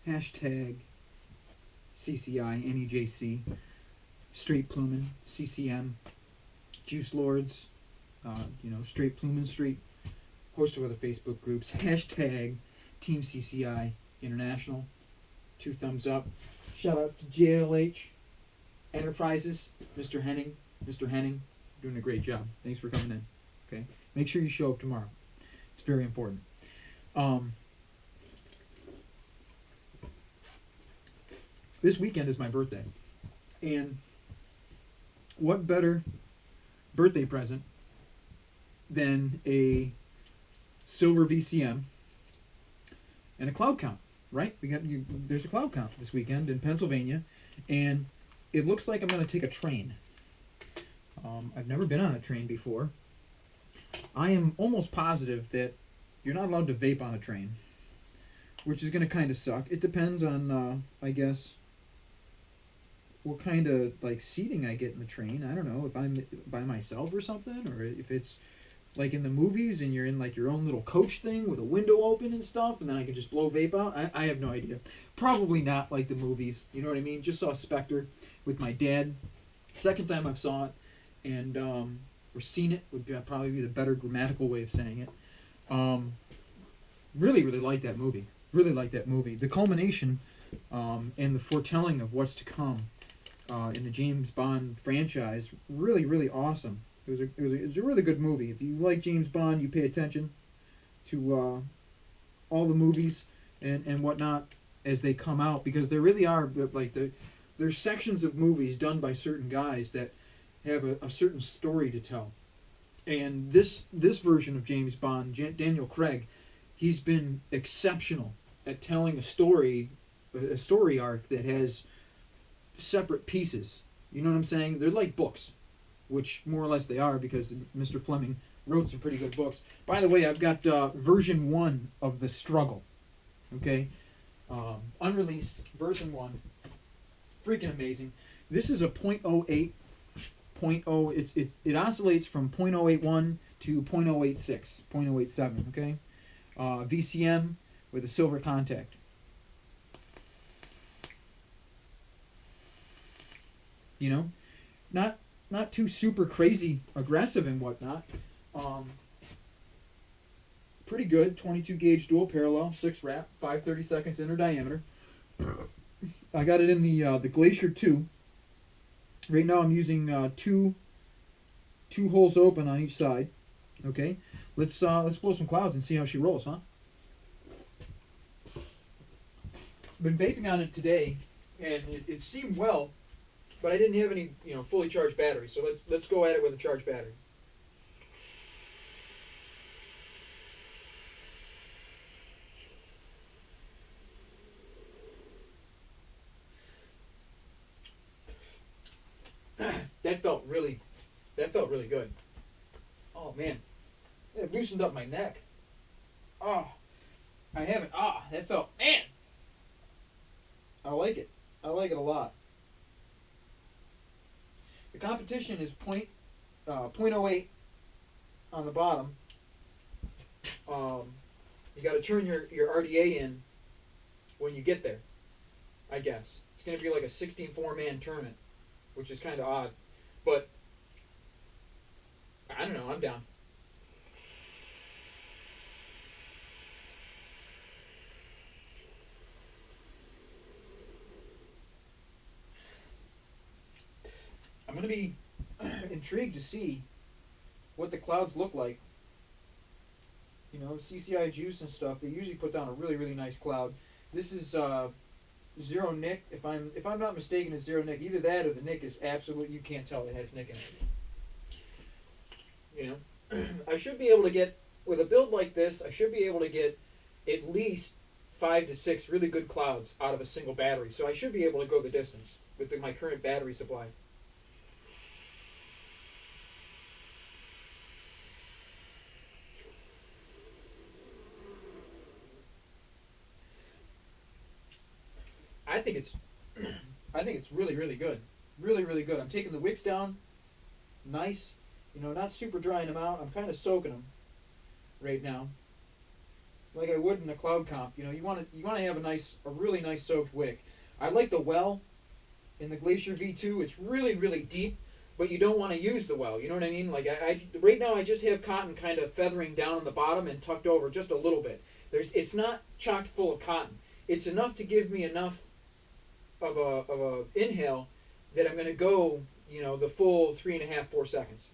hashtag CCI, NEJC, Straight Plumin, CCM, Juice Lords, Straight Plumin Street, host of other Facebook groups, hashtag Team CCI International, 2 thumbs up. Shout out to JLH Enterprises, Mr. Henning, doing a great job. Thanks for coming in. Okay, make sure you show up tomorrow. It's very important. This weekend is my birthday, and what better birthday present than a silver VCM and a cloud count, right? There's a cloud count this weekend in Pennsylvania, and it looks like I'm going to take a train. I've never been on a train before. I am almost positive that you're not allowed to vape on a train, which is going to kind of suck. It depends on, I guess, what kind of like seating I get in the train. I don't know if I'm by myself or something, or if it's like in the movies and you're in like your own little coach thing with a window open and stuff, and then I can just blow vape out. I have no idea. Probably not like the movies. You know what I mean? Just saw Spectre with my dad. Second time I saw it, and or seen it would probably be the better grammatical way of saying it. Really like that movie. Really like that movie. The culmination and the foretelling of what's to come in the James Bond franchise, really awesome. It was a really good movie. If you like James Bond, you pay attention to all the movies and whatnot as they come out, because there really are there's sections of movies done by certain guys that have a certain story to tell. And this version of James Bond, Daniel Craig, he's been exceptional at telling a story arc that has separate pieces. You know what I'm saying? They're like books, which more or less they are, because Mr. Fleming wrote some pretty good books. By the way, I've got version 1 of The Struggle. Okay? Unreleased, version 1. Freaking amazing. This is a .08. It oscillates from .081 to .086, .087, okay? VCM with a silver contact. You know, not too super crazy aggressive and whatnot. Pretty good. 22 gauge dual parallel, 6 wrap, 5/32 inner diameter. I got it in the Glacier 2. Right now I'm using two holes open on each side. Okay, let's blow some clouds and see how she rolls, huh? Been vaping on it today, and it seemed well. But I didn't have any, fully charged batteries. So let's go at it with a charged battery. That felt really good. Oh man, it loosened up my neck. Oh, I haven't. That felt, man. I like it. I like it a lot. The competition is .08 on the bottom. You got to turn your RDA in when you get there, I guess. It's going to be like a 16-4-man tournament, which is kind of odd. But, I don't know, I'm down. I'm going to be intrigued to see what the clouds look like. CCI Juice and stuff, they usually put down a really nice cloud. This is zero nick. If I'm not mistaken, it's zero nick. Either that or the nick is absolute. You can't tell it has nick in it. I should be able to get, with a build like this, I should be able to get at least 5 to 6 really good clouds out of a single battery. So I should be able to go the distance with my current battery supply. I think it's really good. Really good. I'm taking the wicks down nice, not super drying them out. I'm kind of soaking them right now. like I would in a cloud comp. You know, you want to have a really nice soaked wick. I like the well in the Glacier V2. It's really really deep, but you don't want to use the well. You know what I mean? Like I right now I just have cotton kind of feathering down on the bottom and tucked over just a little bit. It's not chocked full of cotton. It's enough to give me enough of a inhale that I'm going to go, you know, the full 3.5, 4 seconds.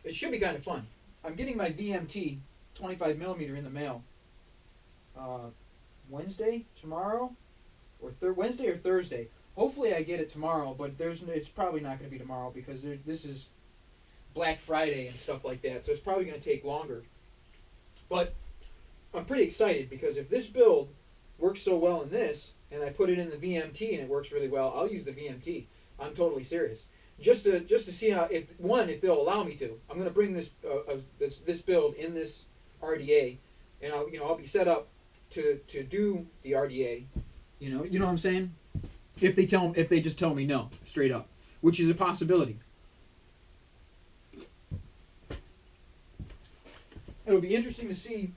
It should be kind of fun. I'm getting my VMT 25 millimeter in the mail Wednesday, tomorrow, or Wednesday or Thursday. Hopefully I get it tomorrow, but it's probably not going to be tomorrow because this is Black Friday and stuff like that, so it's probably going to take longer. But I'm pretty excited because if this build works so well in this, and I put it in the VMT and it works really well, I'll use the VMT. I'm totally serious. Just to see how if they'll allow me to. I'm going to bring this build in this RDA, and I'll be set up to do the RDA. You know what I'm saying? If they just tell me no straight up, which is a possibility. It'll be interesting to see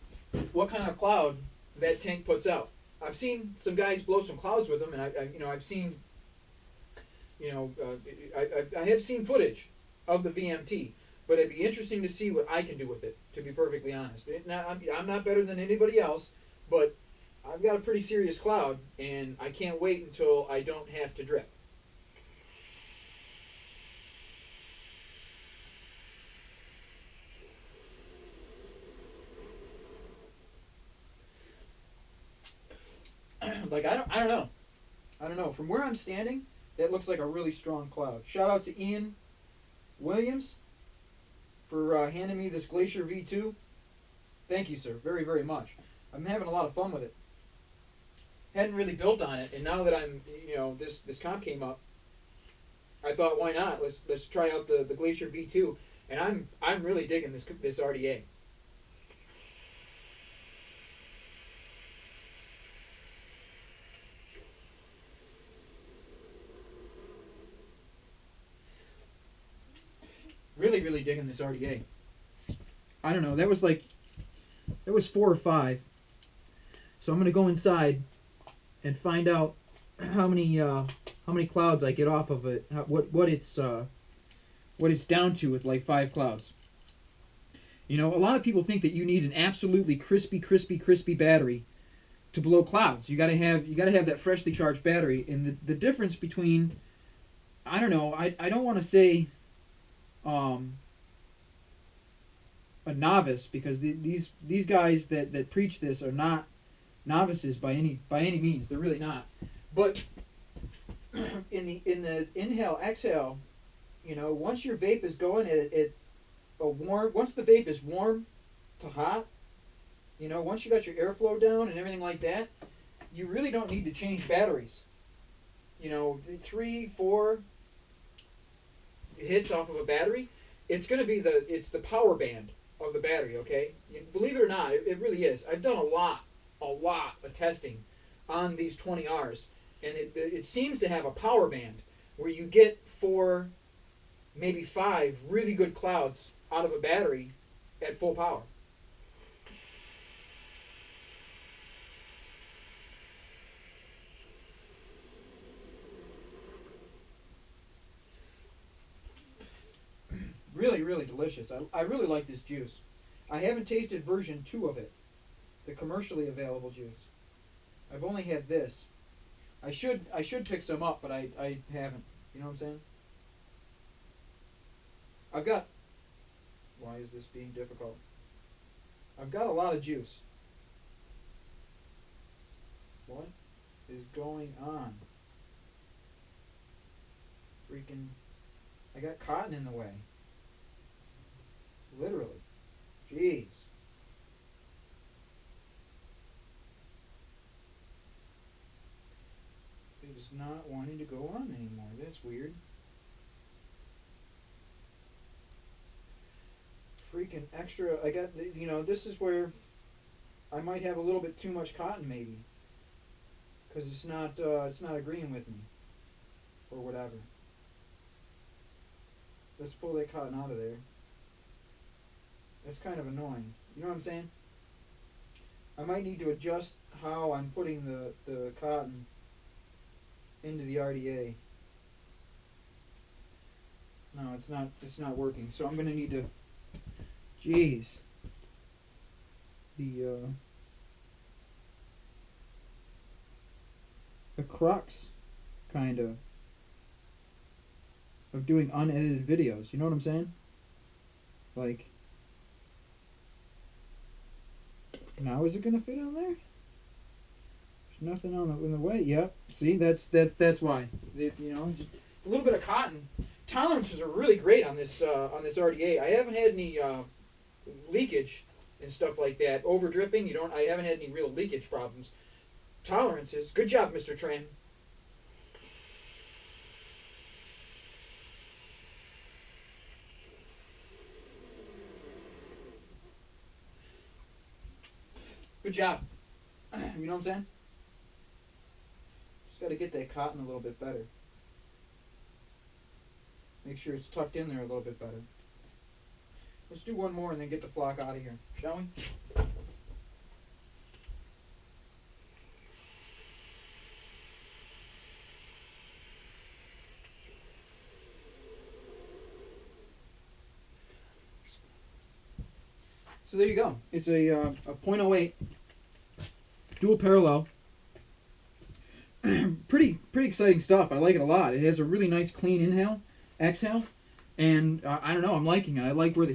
what kind of cloud that tank puts out. I've seen some guys blow some clouds with them, and I've seen, I have seen footage of the VMT, but it'd be interesting to see what I can do with it. To be perfectly honest, I'm not better than anybody else, but I've got a pretty serious cloud, and I can't wait until I don't have to drip. Like I don't know. From where I'm standing, that looks like a really strong cloud. Shout out to Ian Williams for handing me this Glacier V2. Thank you, sir, very very much. I'm having a lot of fun with it. Hadn't really built on it, and now that I'm this comp came up, I thought why not? Let's try out the Glacier V2, and I'm really digging this RDA. Really, really digging this RDA. I don't know. That was 4 or 5. So I'm gonna go inside and find out how many clouds I get off of it. What it's down to with like 5 clouds. A lot of people think that you need an absolutely crispy battery to blow clouds. You gotta have that freshly charged battery. And the difference between, I don't know. I don't want to say a novice, because these guys that preach this are not novices by any means. They're really not. But in the inhale exhale, once your vape is going once the vape is warm to hot, once you got your airflow down and everything like that, you really don't need to change batteries. 3, 4 hits off of a battery, it's going to be the power band of the battery. Okay, believe it or not, it really is. I've done a lot of testing on these 20Rs, and it seems to have a power band where you get 4, maybe 5 really good clouds out of a battery at full power. Really, really delicious. I really like this juice. I haven't tasted version 2 of it, the commercially available juice. I've only had this. I should pick some up, but I haven't. You know what I'm saying? I've got... Why is this being difficult? I've got a lot of juice. What is going on? Freaking... I got cotton in the way. Literally. Jeez. It is not wanting to go on anymore. That's weird. Freaking extra. I got, this is where I might have a little bit too much cotton maybe. because it's not agreeing with me or whatever. Let's pull that cotton out of there. That's kind of annoying. You know what I'm saying? I might need to adjust how I'm putting the cotton into the RDA. No, it's not working. So I'm gonna need to, jeez. The crux kind of doing unedited videos. You know what I'm saying? Like, now is it gonna fit on there? There's nothing in the way. Yep. See, that's why. You know, just a little bit of cotton. Tolerances are really great on this RDA. I haven't had any leakage and stuff like that. Over dripping. I haven't had any real leakage problems. Tolerances. Good job, Mr. Tran. Good job. You know what I'm saying? Just got to get that cotton a little bit better. Make sure it's tucked in there a little bit better. Let's do one more and then get the flock out of here, shall we? So there you go. It's a .08 dual parallel. pretty exciting stuff. I like it a lot. It has a really nice clean exhale, and I don't know. I'm liking it. I like where the